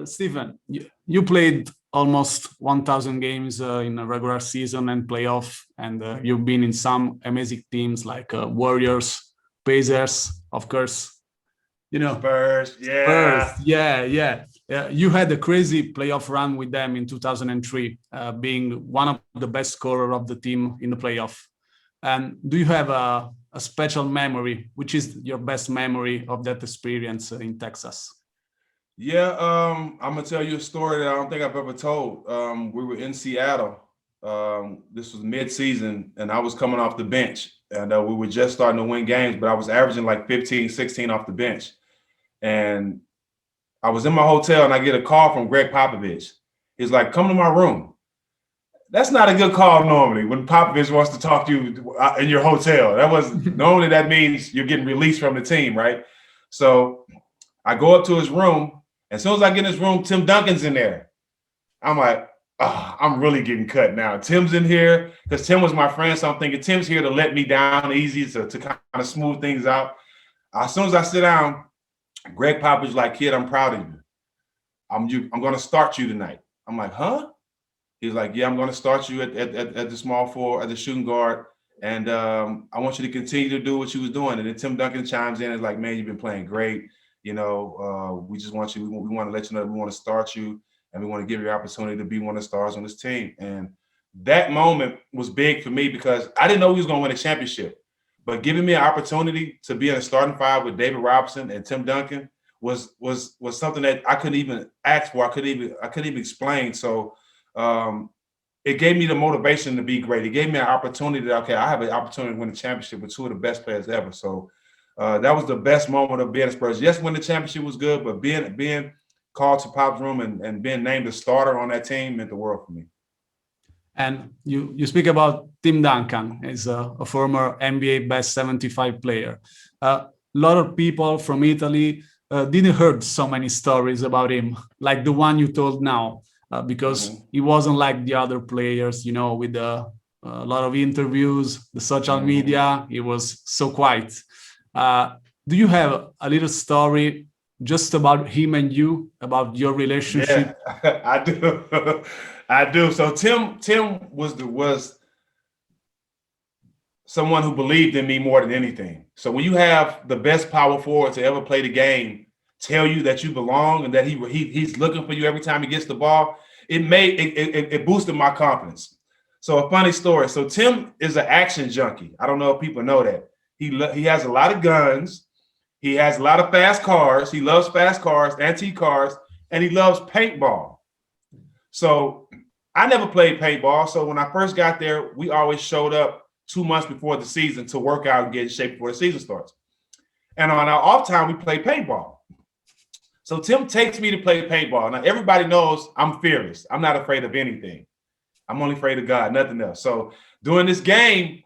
Stephen, you played almost 1,000 games in a regular season and playoff, and you've been in some amazing teams like Warriors, Pacers, of course. You know, Spurs, Spurs, yeah. yeah. You had a crazy playoff run with them in 2003, being one of the best scorer of the team in the playoff. And do you have a special memory? Which is your best memory of that experience in Texas? Yeah, I'm gonna tell you a story that I don't think I've ever told. We were in Seattle. This was mid-season, and I was coming off the bench, and we were just starting to win games, but I was averaging like 15, 16 off the bench. And I was in my hotel, and I get a call from Gregg Popovich. He's like, "Come to my room." That's not a good call normally when Popovich wants to talk to you in your hotel. Normally that means you're getting released from the team, right? So I go up to his room. As soon as I get in his room, Tim Duncan's in there. I'm like, oh, I'm really getting cut now. Tim's in here because Tim was my friend. So I'm thinking Tim's here to let me down easy to kind of smooth things out. As soon as I sit down, Gregg Popovich like, "Kid, I'm proud of you. I'm going to start you tonight." I'm like, "Huh?" He's like, "Yeah, I'm going to start you at the small forward, at the shooting guard. And I want you to continue to do what you was doing." And then Tim Duncan chimes in and is like, "Man, you've been playing great. You know, we just want you, we want to let you know that we want to start you and we want to give you the opportunity to be one of the stars on this team." And that moment was big for me because I didn't know he was going to win a championship. But giving me an opportunity to be in a starting five with David Robinson and Tim Duncan was something that I couldn't even ask for. I couldn't even explain. So it gave me the motivation to be great. It gave me an opportunity that, okay, I have an opportunity to win a championship with two of the best players ever. So that was the best moment of being a Spurs. Yes, winning the championship was good, but being called to Pop's room and being named a starter on that team meant the world for me. And you speak about Tim Duncan as a former NBA best 75 player. A lot of people from Italy didn't heard so many stories about him, like the one you told now, because he wasn't like the other players, you know, with a lot of interviews, the social media. He was so quiet. Do you have a little story just about him and you, about your relationship? Yeah, I do. I do. So Tim was someone who believed in me more than anything. So when you have the best power forward to ever play the game tell you that you belong and that he's looking for you every time he gets the ball, it boosted my confidence. So a funny story. So Tim is an action junkie. I don't know if people know that. He has a lot of guns. He has a lot of fast cars. He loves fast cars, antique cars, and he loves paintball. So I never played paintball. So when I first got there, we always showed up 2 months before the season to work out and get in shape before the season starts. And on our off time, we play paintball. So Tim takes me to play paintball. Now, everybody knows I'm fearless. I'm not afraid of anything. I'm only afraid of God, nothing else. So during this game,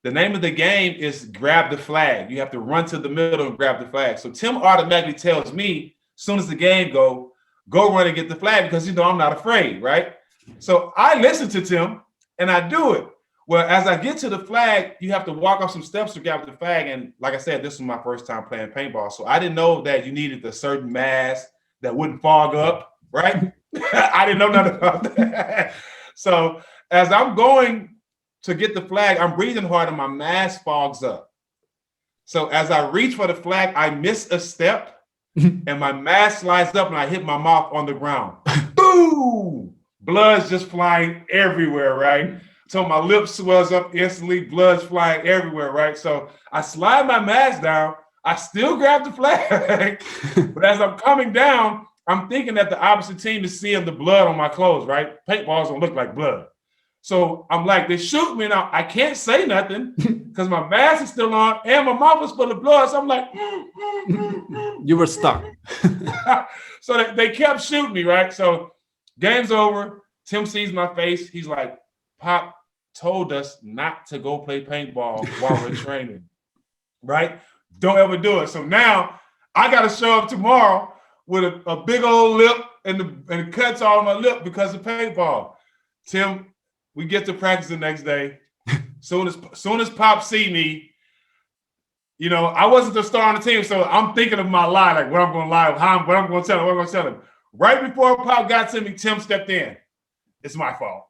the name of the game is grab the flag. You have to run to the middle and grab the flag. So Tim automatically tells me, as soon as the game go run and get the flag because, you know, I'm not afraid, right? So I listen to Tim and I do it. Well, as I get to the flag, you have to walk up some steps to grab the flag. And like I said, this was my first time playing paintball. So I didn't know that you needed a certain mask that wouldn't fog up, right? I didn't know nothing about that. So as I'm going to get the flag, I'm breathing hard and my mask fogs up. So as I reach for the flag, I miss a step and my mask slides up and I hit my mouth on the ground. Boom! Blood's just flying everywhere, right? So my lip swells up instantly, blood's flying everywhere, right? So I slide my mask down. I still grab the flag. But as I'm coming down, I'm thinking that the opposite team is seeing the blood on my clothes, right? Paintballs don't look like blood. So I'm like, they shoot me now. I can't say nothing because my mask is still on and my mouth is full of blood. So I'm like, You were stuck. So they kept shooting me, right? So game's over. Tim sees my face. He's like, Pop told us not to go play paintball while we're training, right? Don't ever do it. So now I got to show up tomorrow with a big old lip and the cuts all on my lip because of paintball. Tim, we get to practice the next day. Soon as Pop see me, you know, I wasn't the star on the team, so I'm thinking of my lie, like what I'm going to lie, what I'm going to tell him. Right before Pop got to me, Tim stepped in. It's my fault.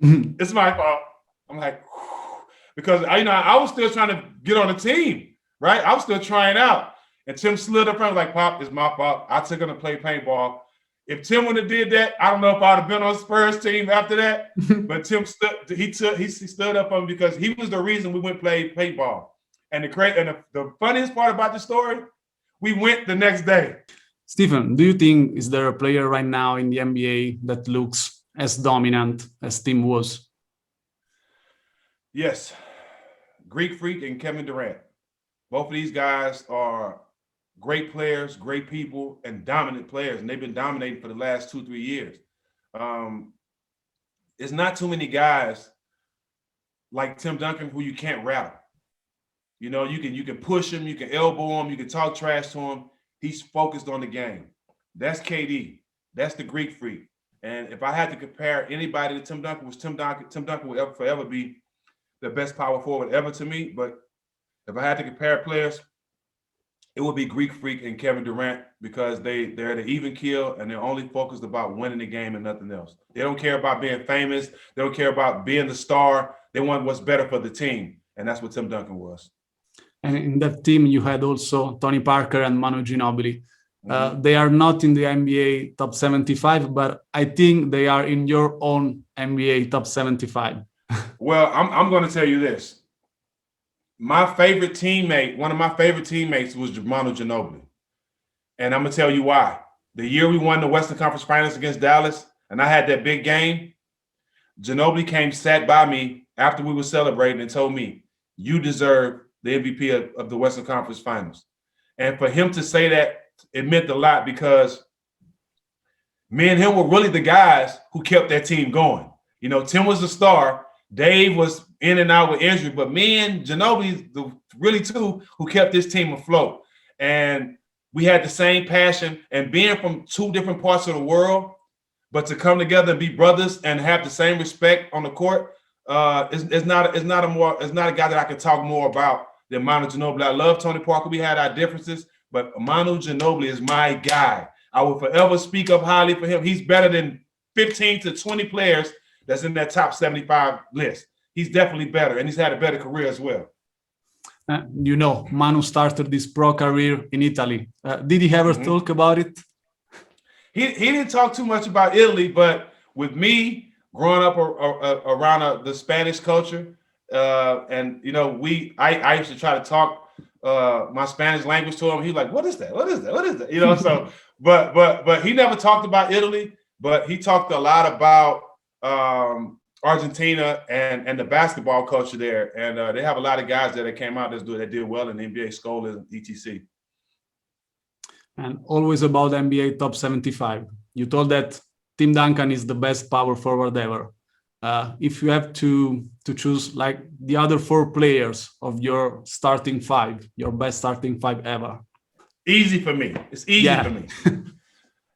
It's my fault. I'm like, whew. Because I was still trying to get on the team, right? I was still trying out. And Tim slid up front like, Pop, it's my fault. I took him to play paintball. If Tim would have did that, I don't know if I'd have been on Spurs team after that. But Tim stood up on me because he was the reason we went play paintball. And the funniest part about the story, we went the next day. Stephen, do you think is there a player right now in the NBA that looks as dominant as Tim was? Yes. Greek Freak and Kevin Durant. Both of these guys are great players, great people, and dominant players. And they've been dominating for the last 2-3 years. There's not too many guys like Tim Duncan who you can't rattle. You know, you can push him, you can elbow him, you can talk trash to him. He's focused on the game. That's KD. That's the Greek Freak. And if I had to compare anybody to Tim Duncan, Tim Duncan will forever be the best power forward ever to me. But if I had to compare players, it would be Greek Freak and Kevin Durant because they're the even kill and they're only focused about winning the game and nothing else. They don't care about being famous. They don't care about being the star. They want what's better for the team. And that's what Tim Duncan was. And in that team, you had also Tony Parker and Manu Ginobili. They are not in the NBA top 75, but I think they are in your own NBA top 75. Well, I'm going to tell you this. One of my favorite teammates was Manu Ginobili. And I'm going to tell you why. The year we won the Western Conference Finals against Dallas, and I had that big game, Ginobili sat by me after we were celebrating and told me, you deserve the MVP of the Western Conference Finals. And for him to say that, it meant a lot because me and him were really the guys who kept that team going. You know, Tim was the star. Dave was in and out with injury, but me and Ginobili, the really two who kept this team afloat. And we had the same passion, and being from two different parts of the world, but to come together and be brothers and have the same respect on the court, it's not a guy that I can talk more about than Manu Ginobili. I love Tony Parker. We had our differences, but Manu Ginobili is my guy. I will forever speak up highly for him. He's better than 15 to 20 players that's in that top 75 list. He's definitely better, and he's had a better career as well. You know, Manu started this pro career in Italy. Did he ever talk about it? He didn't talk too much about Italy, but with me growing up around the Spanish culture, and you know, I used to try to talk my Spanish language to him. He's like, "What is that? What is that? What is that?" You know. So, but he never talked about Italy, but he talked a lot about Argentina and the basketball culture there, and they have a lot of guys that came out that did well in the NBA, Scholar and etc. And always about NBA top 75. You told that Tim Duncan is the best power forward ever. If you have to choose like the other 4 players of your starting 5, your best starting 5 ever. Easy for me. It's easy for me.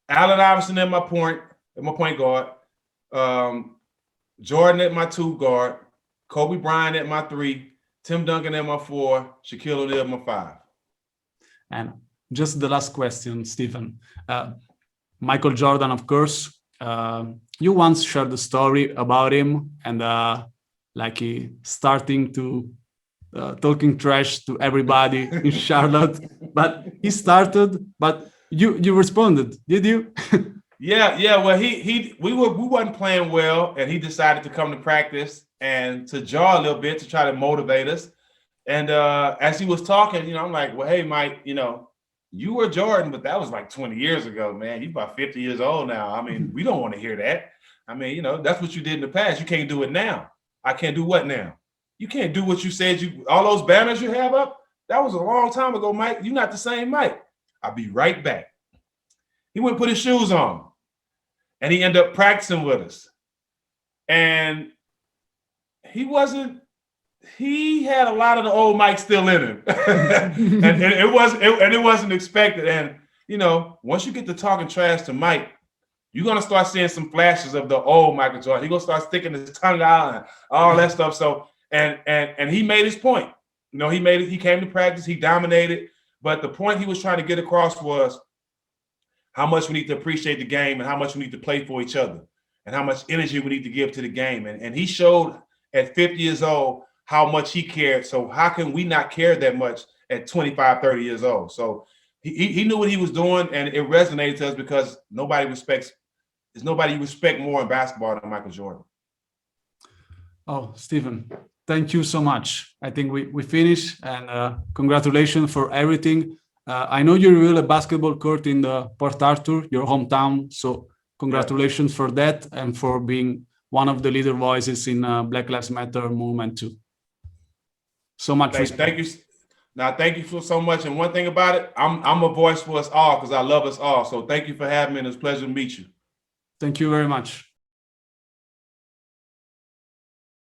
Allen Iverson at my point guard. Jordan at my 2 guard. Kobe Bryant at my 3. Tim Duncan at my 4. Shaquille O'Neal at my 5. And just the last question, Stephen. Michael Jordan, of course. You once shared a story about him and like he starting to talking trash to everybody in Charlotte. But he started, but you responded, did you? Yeah. Well, we wasn't playing well, and he decided to come to practice and to jaw a little bit to try to motivate us. And as he was talking, you know, I'm like, well, hey, Mike, you know, you were Jordan, but that was like 20 years ago, man. You're about 50 years old now. I mean, we don't want to hear that. I mean, you know, that's what you did in the past. You can't do it now. I can't do what now? You can't do what you said all those banners you have up. That was a long time ago, Mike. You're not the same Mike. I'll be right back. He went and put his shoes on, and he ended up practicing with us. And he had a lot of the old Mike still in him. and it wasn't expected. And, you know, once you get to talking trash to Mike, you're going to start seeing some flashes of the old Michael Jordan. He's going to start sticking his tongue out and all that stuff. So, and he made his point. You know, he came to practice, he dominated. But the point he was trying to get across was how much we need to appreciate the game and how much we need to play for each other and how much energy we need to give to the game. And he showed at 50 years old how much he cared. So how can we not care that much at 25, 30 years old? So he knew what he was doing, and it resonated to us because there's nobody you respect more in basketball than Michael Jordan. Oh, Stephen, thank you so much. I think we finished, and congratulations for everything. I know you revealed a basketball court in the Port Arthur, your hometown. So congratulations for that and for being one of the leader voices in Black Lives Matter movement too. So much respect. Thank you. Now, thank you for so much. And one thing about it, I'm a voice for us all because I love us all. So thank you for having me, and it's a pleasure to meet you. Thank you very much.